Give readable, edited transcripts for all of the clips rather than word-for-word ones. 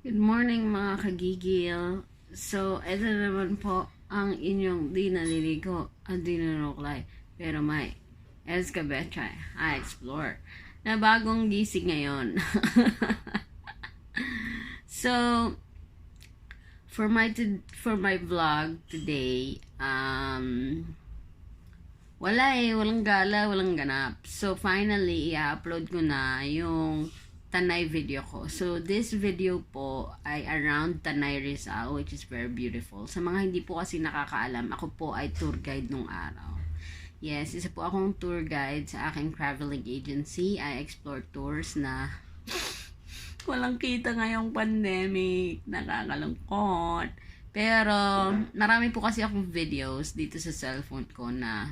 Good morning mga kagigil. So, ito naman po ang inyong di naliligo at di nanuklay. Pero may escabeche, aiexplore na bagong gising ngayon. So, for my vlog today, walang gala, walang ganap. So, finally, i-upload ko na yung Tanay video ko. So, this video po ay around Tanay Rizal, which is very beautiful. Sa mga hindi po kasi nakakaalam, ako po ay tour guide nung araw. Yes, isa po akong tour guide sa aking traveling agency. I explore tours na walang kita ngayong pandemic. Nakakalungkot. Pero, marami po kasi akong videos dito sa cellphone ko na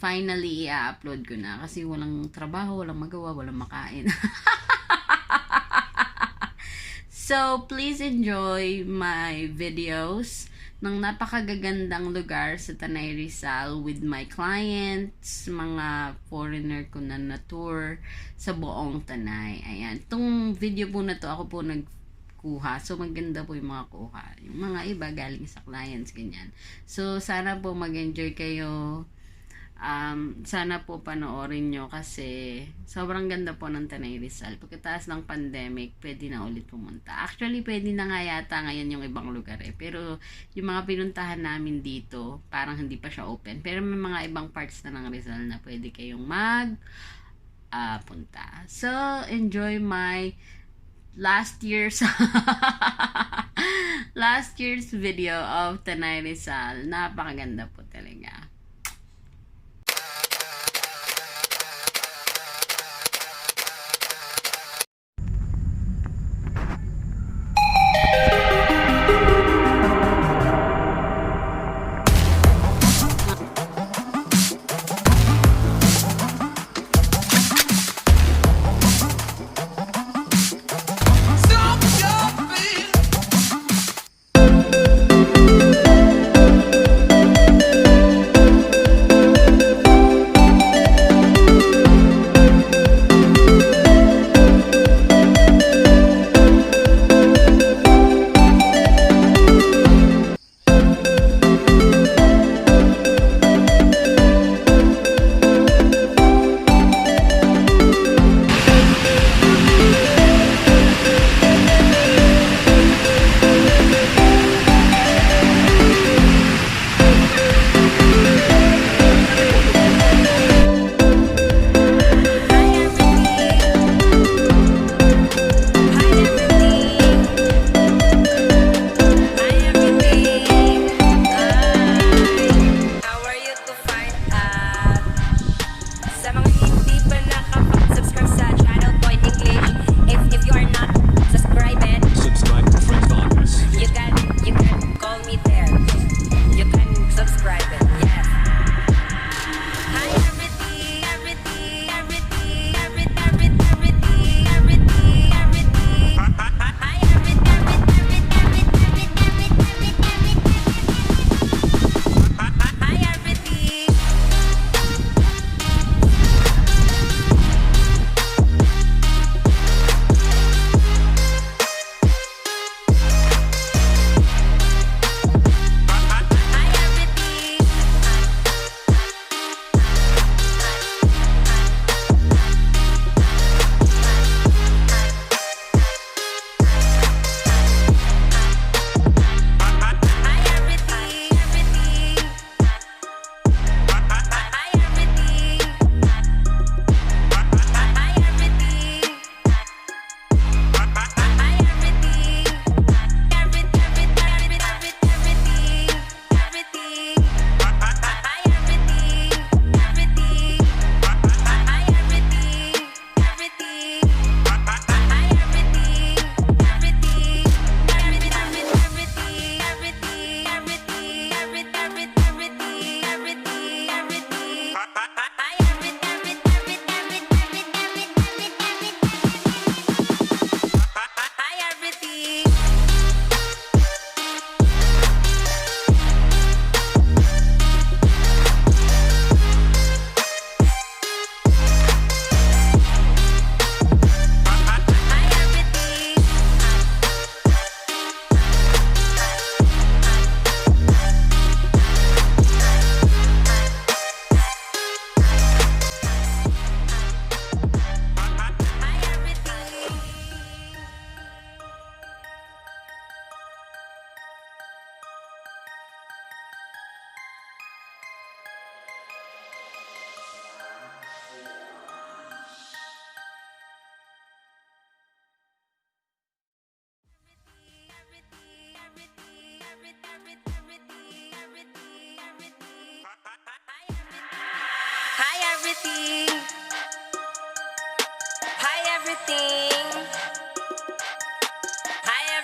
finally i-upload ko na. Kasi walang trabaho, walang magawa, walang makain. So, please enjoy my videos ng napakagagandang lugar sa Tanay Rizal with my clients, mga foreigner ko na tour sa buong Tanay. Ayan. Itong video po na to, ako po nagkuha. So, maganda po yung mga kuha. Yung mga iba galing sa clients, ganyan. So, sana po mag-enjoy kayo. Sana po panoorin nyo kasi sobrang ganda po ng Tanay Rizal. Pagkatapos ng pandemic, pwede na ulit pumunta. Actually, pwede na nga yata ngayon yung ibang lugar eh. Pero yung mga pinuntahan namin dito, parang hindi pa siya open. Pero may mga ibang parts na ng Rizal na pwede kayong punta. So, enjoy my last year's video of Tanay Rizal. Napakaganda po talaga.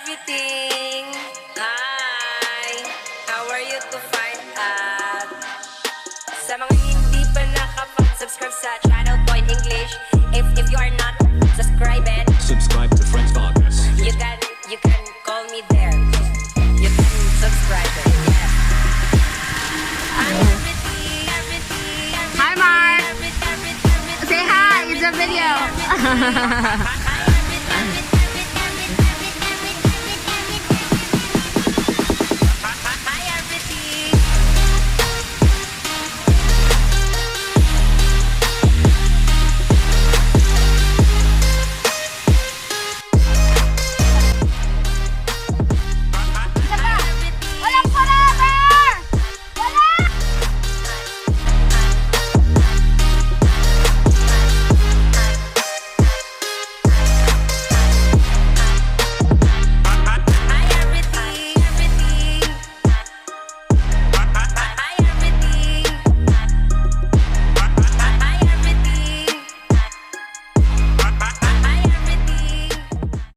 everything. Hi, how are you to find out? Sa mga hindi pa nakapag-subscribe sa channel Point English, if you are not subscribed, Subscribe to Friends Wakas. you can call me there. You can subscribe it. Yeah. Hi, Mark. Say hi. It's a video.